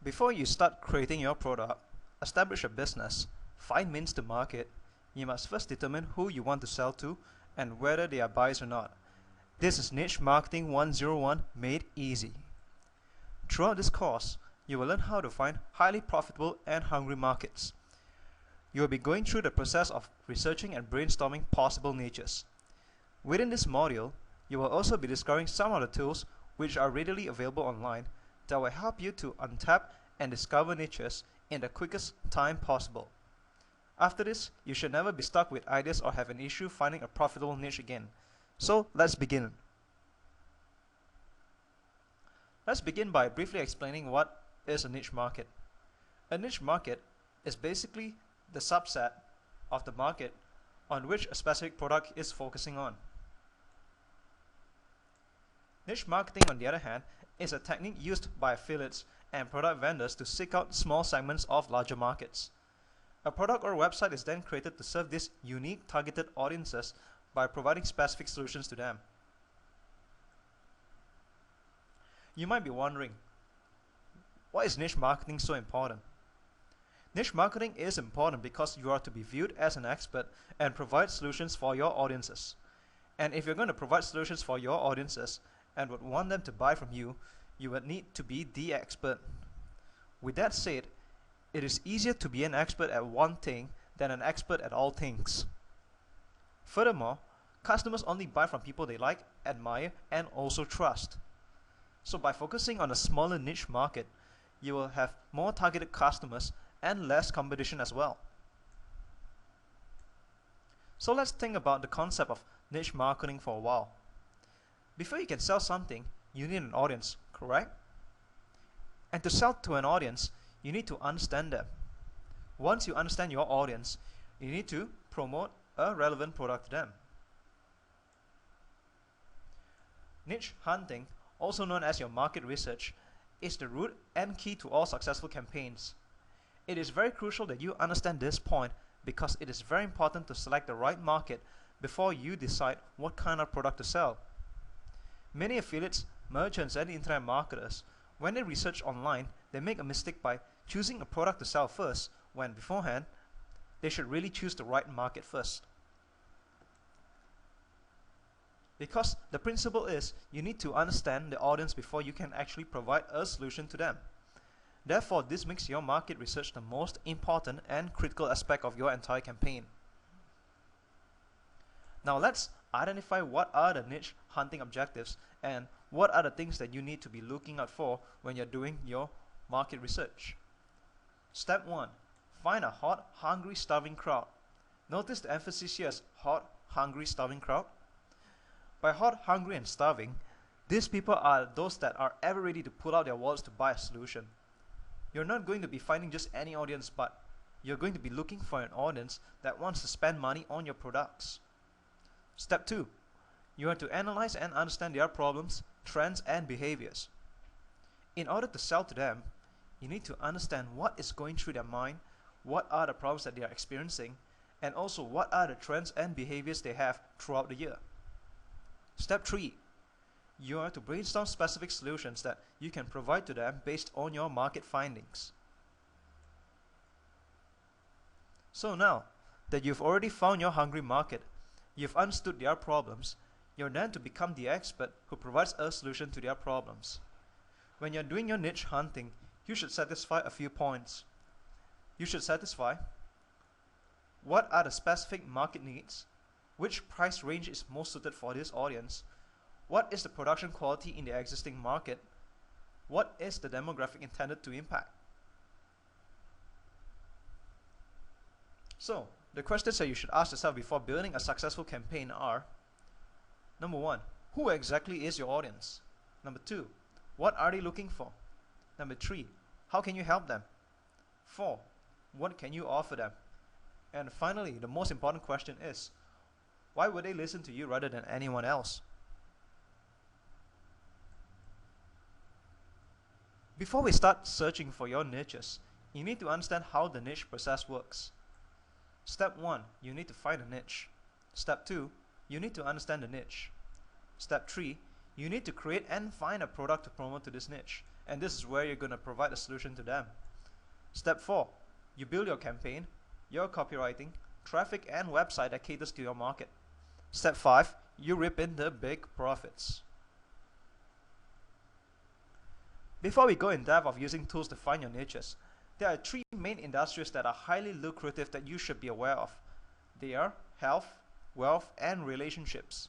Before you start creating your product, establish a business, find means to market, you must first determine who you want to sell to and whether they are buyers or not. This is Niche Marketing 101 made easy. Throughout this course, you will learn how to find highly profitable and hungry markets. You will be going through the process of researching and brainstorming possible niches. Within this module, you will also be discovering some of the tools which are readily available online that will help you to untap and discover niches in the quickest time possible. After this, you should never be stuck with ideas or have an issue finding a profitable niche again. So let's begin. Let's begin by briefly explaining what is a niche market. A niche market is basically the subset of the market on which a specific product is focusing on. Niche marketing, on the other hand, is a technique used by affiliates and product vendors to seek out small segments of larger markets. A product or website is then created to serve these unique targeted audiences by providing specific solutions to them. You might be wondering, why is niche marketing so important? Niche marketing is important because you are to be viewed as an expert and provide solutions for your audiences. And if you're going to provide solutions for your audiences and would want them to buy from you, you would need to be the expert. With that said, it is easier to be an expert at one thing than an expert at all things. Furthermore, customers only buy from people they like, admire, and also trust. So by focusing on a smaller niche market, you will have more targeted customers and less competition as well. So let's think about the concept of niche marketing for a while. Before you can sell something, you need an audience, correct? And to sell to an audience, you need to understand them. Once you understand your audience, you need to promote a relevant product to them. Niche hunting, also known as your market research, is the root and key to all successful campaigns. It is very crucial that you understand this point because it is very important to select the right market before you decide what kind of product to sell. Many affiliates, merchants, and internet marketers, when they research online, they make a mistake by choosing a product to sell first, when beforehand, they should really choose the right market first. Because the principle is, you need to understand the audience before you can actually provide a solution to them. Therefore, this makes your market research the most important and critical aspect of your entire campaign. Now let's identify what are the niche hunting objectives and what are the things that you need to be looking out for when you're doing your market research. Step 1. Find a hot, hungry, starving crowd. Notice the emphasis here is hot, hungry, starving crowd. By hot, hungry, and starving, these people are those that are ever ready to pull out their wallets to buy a solution. You're not going to be finding just any audience, but you're going to be looking for an audience that wants to spend money on your products. Step 2. You are to analyze and understand their problems, trends, and behaviors. In order to sell to them, you need to understand what is going through their mind, what are the problems that they are experiencing, and also what are the trends and behaviors they have throughout the year. Step 3. You are to brainstorm specific solutions that you can provide to them based on your market findings. So now that you've already found your hungry market, you've understood their problems, you're then to become the expert who provides a solution to their problems. When you're doing your niche hunting, you should satisfy a few points. You should satisfy what are the specific market needs, which price range is most suited for this audience, what is the production quality in the existing market, what is the demographic intended to impact. So, the questions that you should ask yourself before building a successful campaign are: Number 1, who exactly is your audience? Number 2, what are they looking for? Number 3, how can you help them? 4, what can you offer them? And finally, the most important question is, why would they listen to you rather than anyone else? Before we start searching for your niches, you need to understand how the niche process works. Step 1, you need to find a niche. Step 2, you need to understand the niche. Step 3, you need to create and find a product to promote to this niche. and this is where you're going to provide a solution to them. Step 4. You build your campaign, your copywriting, traffic and website that caters to your market. Step 5. You rip in the big profits. Before we go in depth of using tools to find your niches, there are 3 main industries that are highly lucrative that you should be aware of. They are health, wealth and relationships.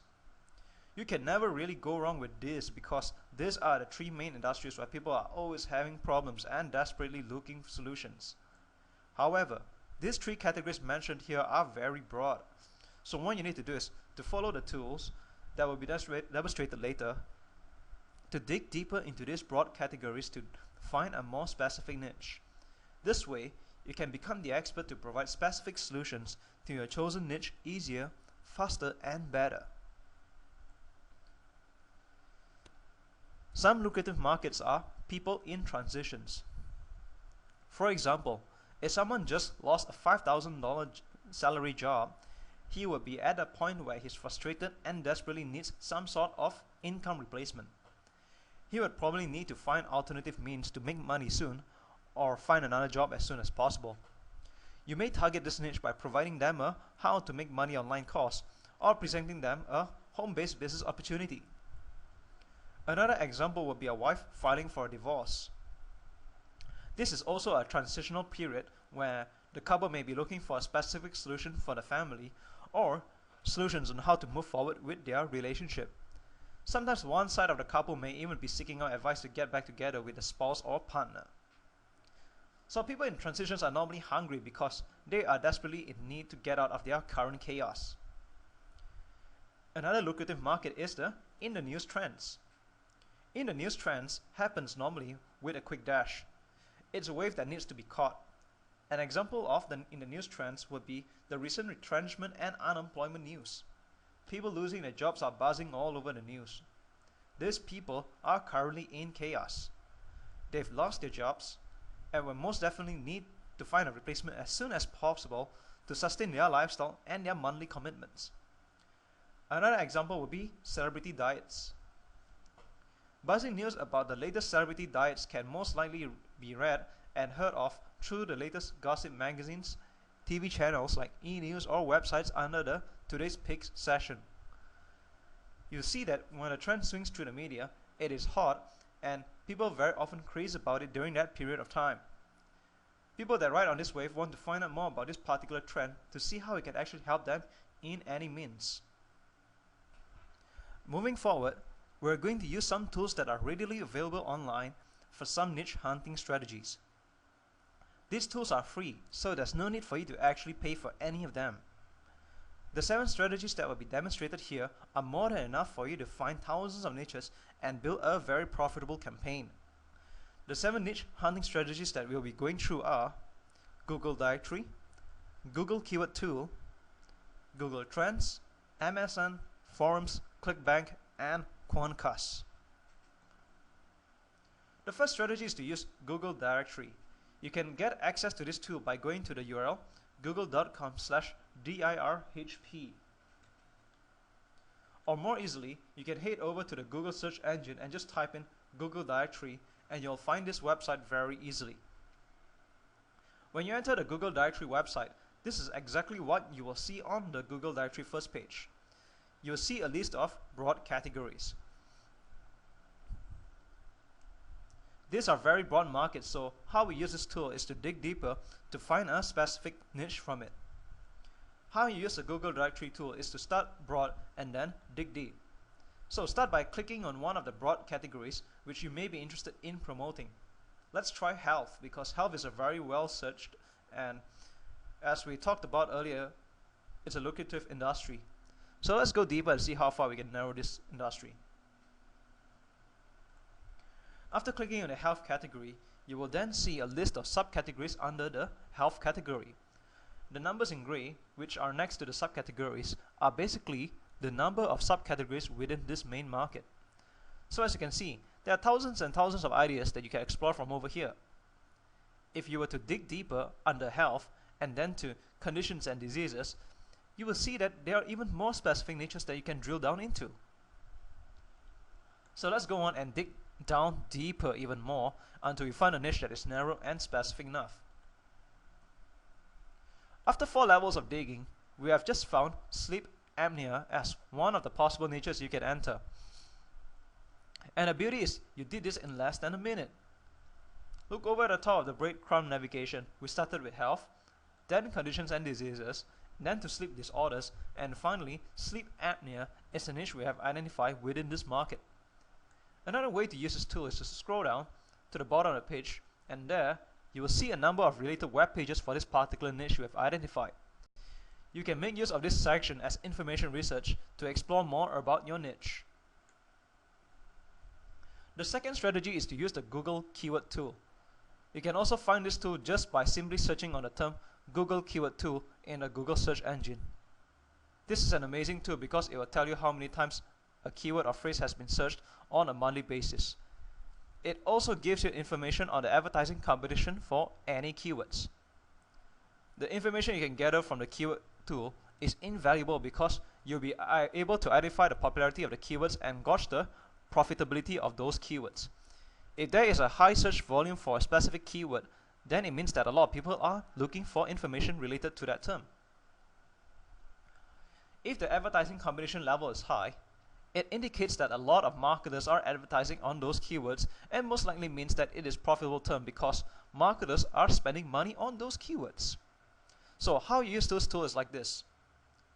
You can never really go wrong with this because these are the 3 main industries where people are always having problems and desperately looking for solutions. However, these 3 categories mentioned here are very broad. So what you need to do is to follow the tools that will be demonstrated later to dig deeper into these broad categories to find a more specific niche. This way, you can become the expert to provide specific solutions to your chosen niche easier, faster and better. Some lucrative markets are people in transitions. For example, if someone just lost a $5,000 salary job, he will be at a point where he's frustrated and desperately needs some sort of income replacement. He would probably need to find alternative means to make money soon or find another job as soon as possible. You may target this niche by providing them a how to make money online course or presenting them a home-based business opportunity. Another example would be a wife filing for a divorce. This is also a transitional period where the couple may be looking for a specific solution for the family or solutions on how to move forward with their relationship. Sometimes one side of the couple may even be seeking out advice to get back together with a spouse or partner. So people in transitions are normally hungry because they are desperately in need to get out of their current chaos. Another lucrative market is the in the news trends. In the news trends happens normally with a quick dash. It's a wave that needs to be caught. An example of in the news trends would be the recent retrenchment and unemployment news. People losing their jobs are buzzing all over the news. These people are currently in chaos. They've lost their jobs and will most definitely need to find a replacement as soon as possible to sustain their lifestyle and their monthly commitments. Another example would be celebrity diets. Buzzing news about the latest celebrity diets can most likely be read and heard of through the latest gossip magazines, TV channels like e-news or websites under the Today's Picks session. You'll see that when a trend swings through the media, it is hot and people very often craze about it during that period of time. People that ride on this wave want to find out more about this particular trend to see how it can actually help them in any means. Moving forward, we're going to use some tools that are readily available online for some niche hunting strategies. These tools are free, so there's no need for you to actually pay for any of them. The 7 strategies that will be demonstrated here are more than enough for you to find thousands of niches and build a very profitable campaign. The 7 niche hunting strategies that we'll be going through are Google Directory, Google Keyword Tool, Google Trends, MSN, Forums, ClickBank, and Quantcast. The first strategy is to use Google Directory. You can get access to this tool by going to the URL google.com/dirhp. Or more easily, you can head over to the Google search engine and just type in Google Directory and you'll find this website very easily. When you enter the Google Directory website, this is exactly what you will see on the Google Directory first page. You'll see a list of broad categories. These are very broad markets, so how we use this tool is to dig deeper to find a specific niche from it. How you use the Google Directory tool is to start broad and then dig deep. So start by clicking on one of the broad categories which you may be interested in promoting. Let's try health, because health is a very well searched, and as we talked about earlier, it's a lucrative industry. So let's go deeper and see how far we can narrow this industry. After clicking on the health category, you will then see a list of subcategories under the health category. The numbers in gray, which are next to the subcategories, are basically the number of subcategories within this main market. So as you can see, there are thousands and thousands of ideas that you can explore from over here. If you were to dig deeper under health and then to conditions and diseases, you will see that there are even more specific niches that you can drill down into. So let's go on and dig down deeper even more until we find a niche that is narrow and specific enough. After 4 levels of digging, we have just found sleep apnea as one of the possible niches you can enter. And the beauty is, you did this in less than a minute. Look over at the top of the breadcrumb navigation. We started with health, then conditions and diseases, then to sleep disorders, and finally, sleep apnea is a niche we have identified within this market. Another way to use this tool is to scroll down to the bottom of the page, and there you will see a number of related web pages for this particular niche we have identified. You can make use of this section as information research to explore more about your niche. The second strategy is to use the Google keyword tool. You can also find this tool just by simply searching on the term Google keyword tool in the Google search engine. This is an amazing tool because it will tell you how many times a keyword or phrase has been searched on a monthly basis. It also gives you information on the advertising competition for any keywords. The information you can gather from the keyword tool is invaluable because you'll be able to identify the popularity of the keywords and gauge the profitability of those keywords. If there is a high search volume for a specific keyword, then it means that a lot of people are looking for information related to that term. If the advertising competition level is high, it indicates that a lot of marketers are advertising on those keywords, and most likely means that it is profitable term because marketers are spending money on those keywords. So how you use those tools is like this.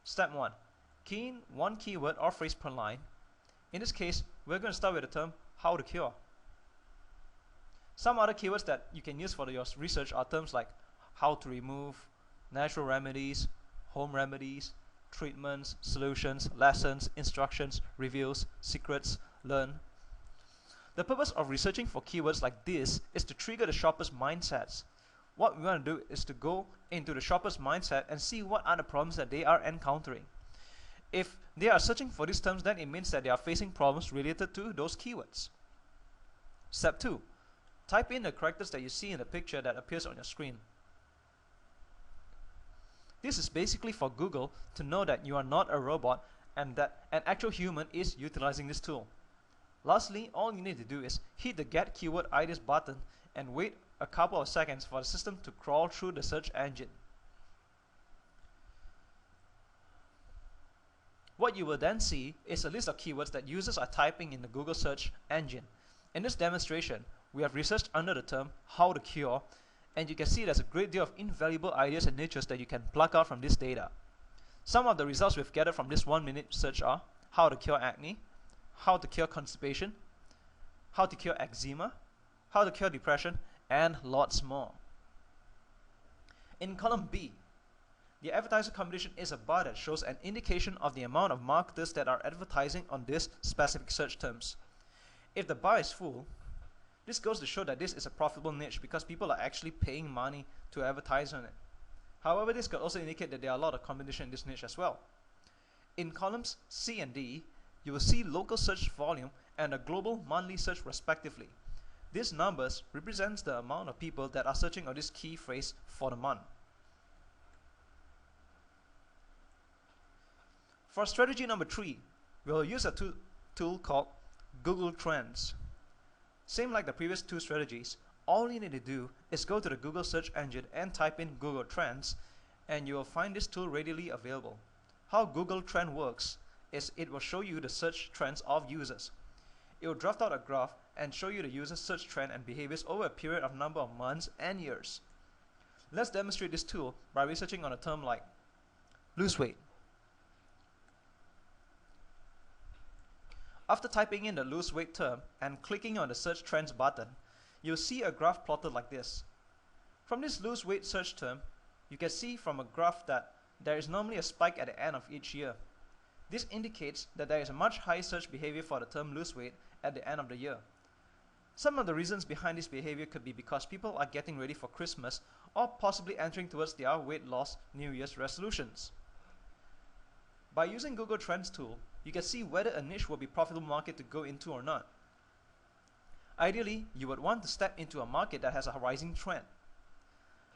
Step 1. Key in one keyword or phrase per line. In this case, we're going to start with the term how to cure. Some other keywords that you can use for your research are terms like how to remove, natural remedies, home remedies, treatments, solutions, lessons, instructions, reviews, secrets, learn. The purpose of researching for keywords like this is to trigger the shopper's mindsets. What we want to do is to go into the shopper's mindset and see what are the problems that they are encountering. If they are searching for these terms, then it means that they are facing problems related to those keywords. Step 2. Type in the characters that you see in the picture that appears on your screen. This is basically for Google to know that you are not a robot and that an actual human is utilizing this tool. Lastly, all you need to do is hit the Get Keyword IDs button and wait a couple of seconds for the system to crawl through the search engine. What you will then see is a list of keywords that users are typing in the Google search engine. In this demonstration, we have researched under the term how to cure, and you can see there's a great deal of invaluable ideas and niches that you can pluck out from this data. Some of the results we've gathered from this 1-minute search are how to cure acne, how to cure constipation, how to cure eczema, how to cure depression, and lots more. In column B, the advertiser competition is a bar that shows an indication of the amount of marketers that are advertising on these specific search terms. If the bar is full, this goes to show that this is a profitable niche because people are actually paying money to advertise on it. However, this could also indicate that there are a lot of competition in this niche as well. In columns C and D, you will see local search volume and a global monthly search respectively. These numbers represents the amount of people that are searching on this key phrase for the month. For strategy number 3, we'll use a tool called Google Trends. Same like the previous 2 strategies, all you need to do is go to the Google search engine and type in Google Trends, and you will find this tool readily available. How Google Trend works is it will show you the search trends of users. It will draft out a graph and show you the user's search trend and behaviors over a period of number of months and years. Let's demonstrate this tool by researching on a term like lose weight. After typing in the lose weight term and clicking on the search trends button, you'll see a graph plotted like this. From this lose weight search term, you can see from a graph that there is normally a spike at the end of each year. This indicates that there is a much higher search behavior for the term lose weight at the end of the year. Some of the reasons behind this behavior could be because people are getting ready for Christmas or possibly entering towards their weight loss New Year's resolutions. By using Google Trends tool, you can see whether a niche will be a profitable market to go into or not. Ideally, you would want to step into a market that has a rising trend.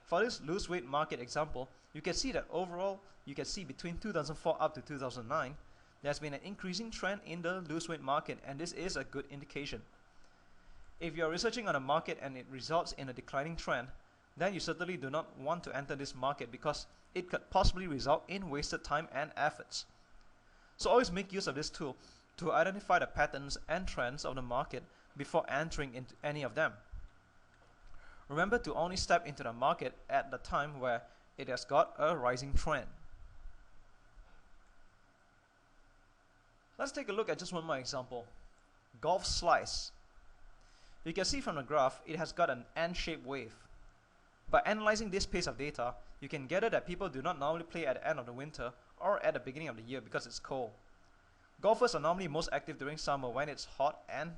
For this lose weight market example, you can see that overall, you can see between 2004 up to 2009, there's been an increasing trend in the lose weight market, and this is a good indication. If you are researching on a market and it results in a declining trend, then you certainly do not want to enter this market because it could possibly result in wasted time and efforts. So always make use of this tool to identify the patterns and trends of the market before entering into any of them. Remember to only step into the market at the time where it has got a rising trend. Let's take a look at just one more example. Golf slice. You can see from the graph it has got an N-shaped wave. By analyzing this piece of data, you can gather that people do not normally play at the end of the winter or at the beginning of the year because it's cold. Golfers are normally most active during summer when it's hot and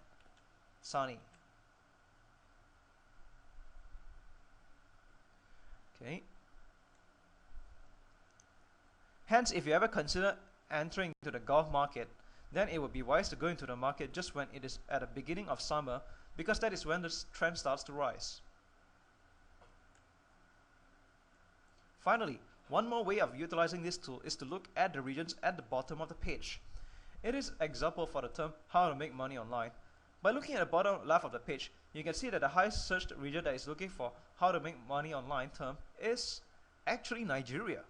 sunny. Okay. Hence, if you ever consider entering into the golf market, then it would be wise to go into the market just when it is at the beginning of summer, because that is when the trend starts to rise. Finally, one more way of utilizing this tool is to look at the regions at the bottom of the page. It is an example for the term how to make money online. By looking at the bottom left of the page, you can see that the highest searched region that is looking for how to make money online term is actually Nigeria.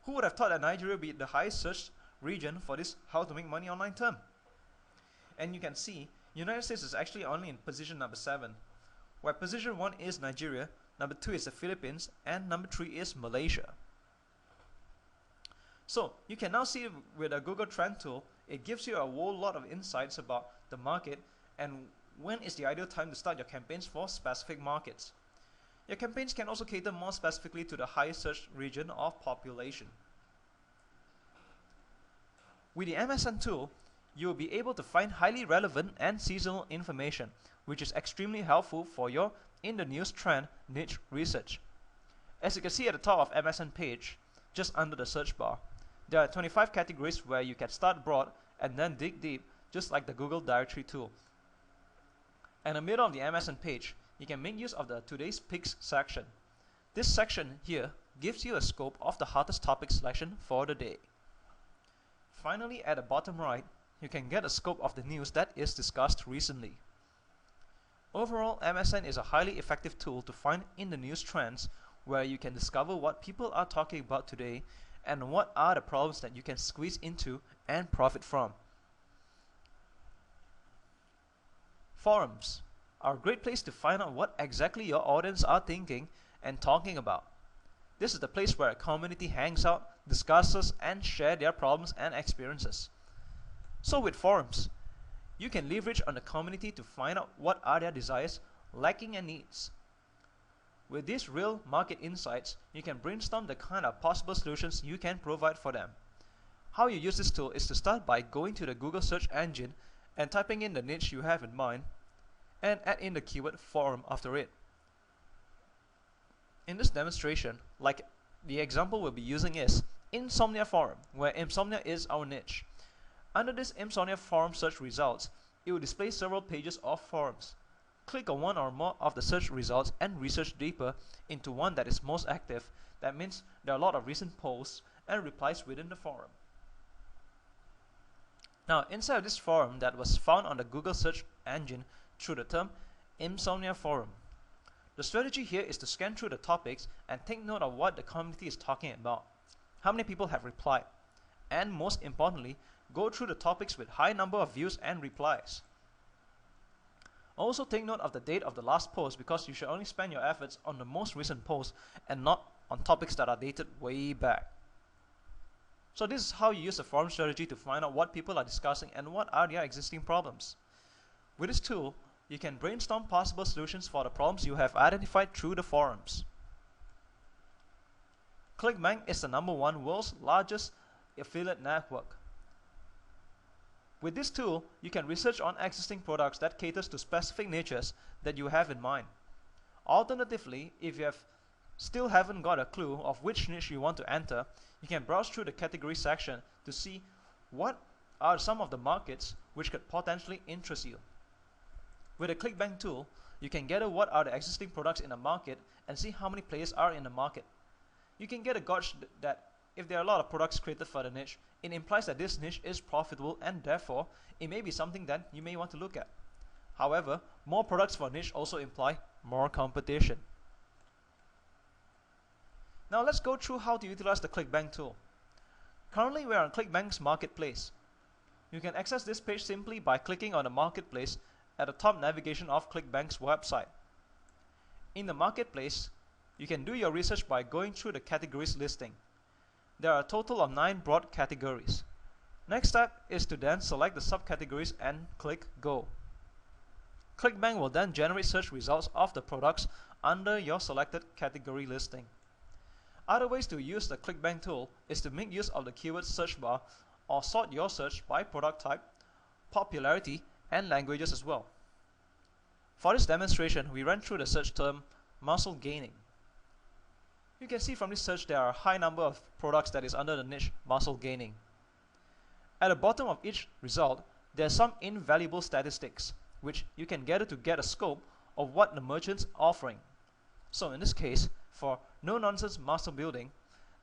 Who would have thought that Nigeria would be the highest searched region for this how to make money online term? And you can see United States is actually only in position number 7, where position 1 is Nigeria, number 2 is the Philippines, and number 3 is Malaysia. So you can now see with the Google Trend tool, it gives you a whole lot of insights about the market and when is the ideal time to start your campaigns for specific markets. Your campaigns can also cater more specifically to the highest search region of population. With the MSN tool, you will be able to find highly relevant and seasonal information, which is extremely helpful for your in the news trend niche research. As you can see at the top of MSN page, just under the search bar, there are 25 categories where you can start broad and then dig deep, just like the Google Directory tool. In the middle of the MSN page, you can make use of the Today's Picks section. This section here gives you a scope of the hottest topic selection for the day. Finally, at the bottom right, you can get a scope of the news that is discussed recently. Overall, MSN is a highly effective tool to find in the news trends where you can discover what people are talking about today and what are the problems that you can squeeze into and profit from. Forums are a great place to find out what exactly your audience are thinking and talking about. This is the place where a community hangs out, discusses, and share their problems and experiences. So with forums, you can leverage on the community to find out what are their desires, lacking, and needs. With these real market insights, you can brainstorm the kind of possible solutions you can provide for them. How you use this tool is to start by going to the Google search engine and typing in the niche you have in mind and add in the keyword forum after it. In this demonstration, like the example we'll be using is Insomnia Forum, where insomnia is our niche. Under this Insomnia Forum search results, it will display several pages of forums. Click on one or more of the search results and research deeper into one that is most active. That means there are a lot of recent posts and replies within the forum. Now, inside of this forum that was found on the Google search engine through the term Insomnia Forum, the strategy here is to scan through the topics and take note of what the community is talking about, how many people have replied, and most importantly, go through the topics with high number of views and replies. Also take note of the date of the last post, because you should only spend your efforts on the most recent post and not on topics that are dated way back. So this is how you use the forum strategy to find out what people are discussing and what are their existing problems. With this tool, you can brainstorm possible solutions for the problems you have identified through the forums. ClickBank is the #1 world's largest affiliate network. With this tool, you can research on existing products that caters to specific niches that you have in mind. Alternatively, if you still haven't got a clue of which niche you want to enter, you can browse through the category section to see what are some of the markets which could potentially interest you. With the ClickBank tool, you can gather what are the existing products in the market and see how many players are in the market. You can get a gauge that if there are a lot of products created for the niche, it implies that this niche is profitable and therefore it may be something that you may want to look at. However, more products for a niche also imply more competition. Now let's go through how to utilize the ClickBank tool. Currently we are on ClickBank's marketplace. You can access this page simply by clicking on the marketplace at the top navigation of ClickBank's website. In the marketplace, you can do your research by going through the categories listing. There are a total of 9 broad categories. Next step is to then select the subcategories and click Go. ClickBank will then generate search results of the products under your selected category listing. Other ways to use the ClickBank tool is to make use of the keyword search bar or sort your search by product type, popularity, and languages as well. For this demonstration, we ran through the search term muscle gaining. You can see from this search there are a high number of products that is under the niche muscle gaining. At the bottom of each result, there are some invaluable statistics which you can gather to get a scope of what the merchant's offering. So in this case, for no-nonsense muscle building,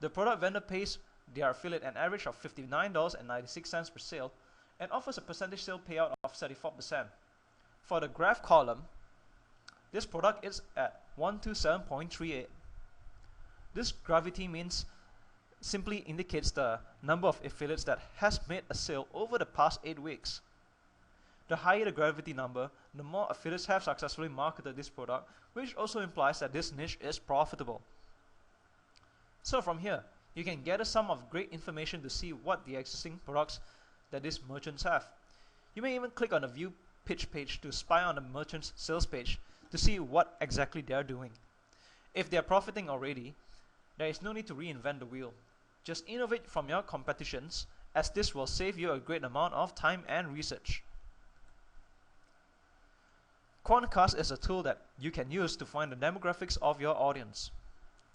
the product vendor pays their affiliate an average of $59.96 per sale and offers a percentage sale payout of 34%. For the graph column, this product is at 127.38. This gravity means simply indicates the number of affiliates that has made a sale over the past 8 weeks. The higher the gravity number, the more affiliates have successfully marketed this product, which also implies that this niche is profitable. So from here, you can gather some of great information to see what the existing products that these merchants have. You may even click on the view pitch page to spy on the merchant's sales page to see what exactly they are doing. If they are profiting already, there is no need to reinvent the wheel. Just innovate from your competitions, as this will save you a great amount of time and research. Quantcast is a tool that you can use to find the demographics of your audience.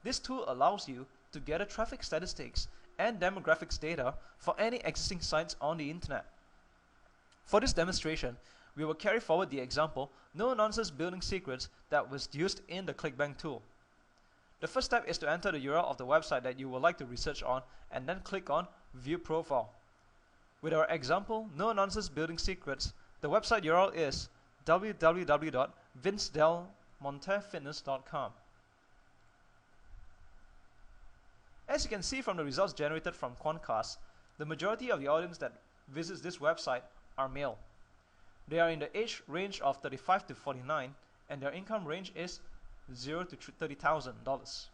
This tool allows you to gather traffic statistics and demographics data for any existing sites on the internet. For this demonstration, we will carry forward the example no-nonsense building secrets that was used in the ClickBank tool. The first step is to enter the URL of the website that you would like to research on and then click on View Profile. With our example no-nonsense building secrets, the website URL is www.vincedelmontefitness.com. As you can see from the results generated from Quantcast, the majority of the audience that visits this website are male. They are in the age range of 35 to 49 and their income range is $0 to $30,000.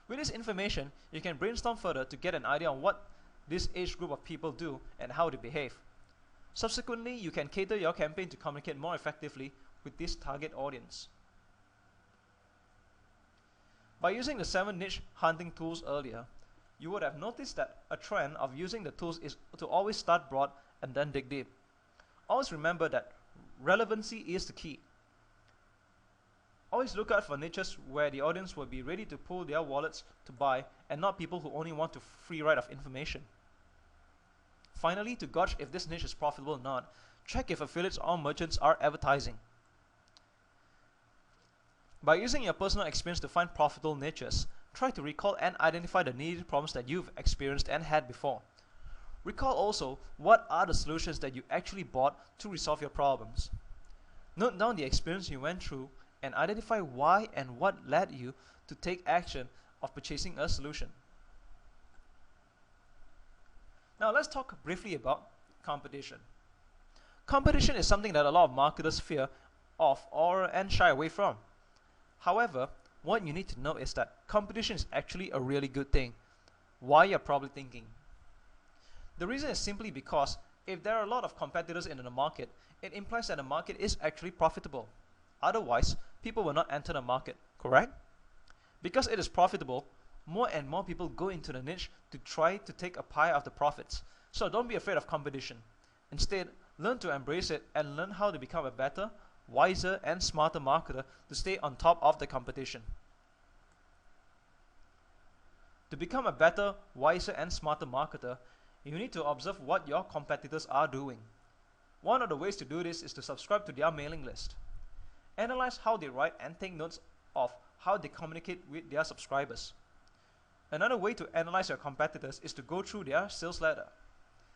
With this information, you can brainstorm further to get an idea on what this age group of people do and how they behave. Subsequently, you can cater your campaign to communicate more effectively with this target audience. By using the 7 niche hunting tools earlier, you would have noticed that a trend of using the tools is to always start broad and then dig deep. Always remember that relevancy is the key. Always look out for niches where the audience will be ready to pull their wallets to buy and not people who only want a free ride of information. Finally, to gauge if this niche is profitable or not, check if affiliates or merchants are advertising. By using your personal experience to find profitable niches, try to recall and identify the needed problems that you've experienced and had before. Recall also what are the solutions that you actually bought to resolve your problems. Note down the experience you went through and identify why and what led you to take action of purchasing a solution. Now let's talk briefly about competition. Competition is something that a lot of marketers fear of and shy away from. However, what you need to know is that competition is actually a really good thing. Why, you're probably thinking. The reason is simply because if there are a lot of competitors in the market, it implies that the market is actually profitable. Otherwise, people will not enter the market, correct? Because it is profitable, more and more people go into the niche to try to take a pie of the profits. So don't be afraid of competition. Instead, learn to embrace it and learn how to become a better, wiser, and smarter marketer to stay on top of the competition. To become a better, wiser, and smarter marketer, you need to observe what your competitors are doing. One of the ways to do this is to subscribe to their mailing list. Analyze how they write and take notes of how they communicate with their subscribers. Another way to analyze your competitors is to go through their sales letter.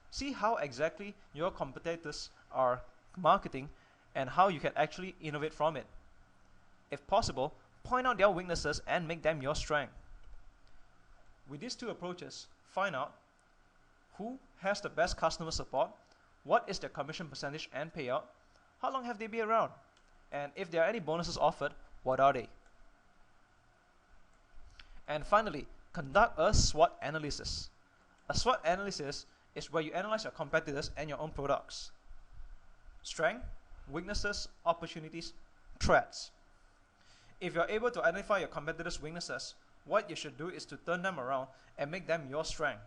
See how exactly your competitors are marketing and how you can actually innovate from it. If possible, point out their weaknesses and make them your strength. With these two approaches, find out who has the best customer support, what is their commission percentage and payout, how long have they been around, and if there are any bonuses offered, what are they? And finally, conduct a SWOT analysis. A SWOT analysis is where you analyze your competitors and your own products. Strength, weaknesses, opportunities, threats. If you're able to identify your competitors' weaknesses, what you should do is to turn them around and make them your strength.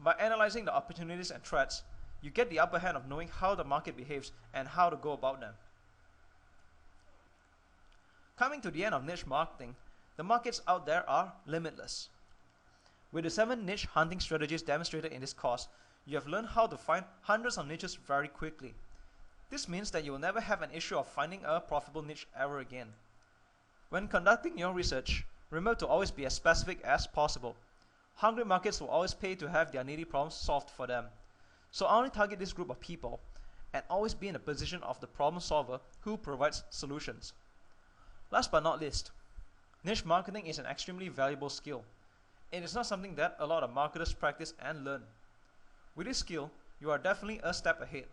By analyzing the opportunities and threats, you get the upper hand of knowing how the market behaves and how to go about them. Coming to the end of niche marketing, the markets out there are limitless. With the 7 niche hunting strategies demonstrated in this course, you have learned how to find hundreds of niches very quickly. This means that you will never have an issue of finding a profitable niche ever again. When conducting your research, remember to always be as specific as possible. Hungry markets will always pay to have their needy problems solved for them. So only target this group of people and always be in the position of the problem solver who provides solutions. Last but not least, niche marketing is an extremely valuable skill. It is not something that a lot of marketers practice and learn. With this skill, you are definitely a step ahead.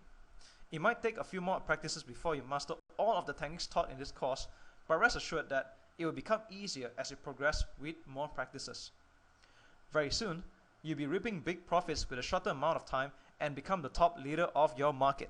It might take a few more practices before you master all of the techniques taught in this course, but rest assured that it will become easier as you progress with more practices. Very soon, you'll be reaping big profits with a shorter amount of time and become the top leader of your market.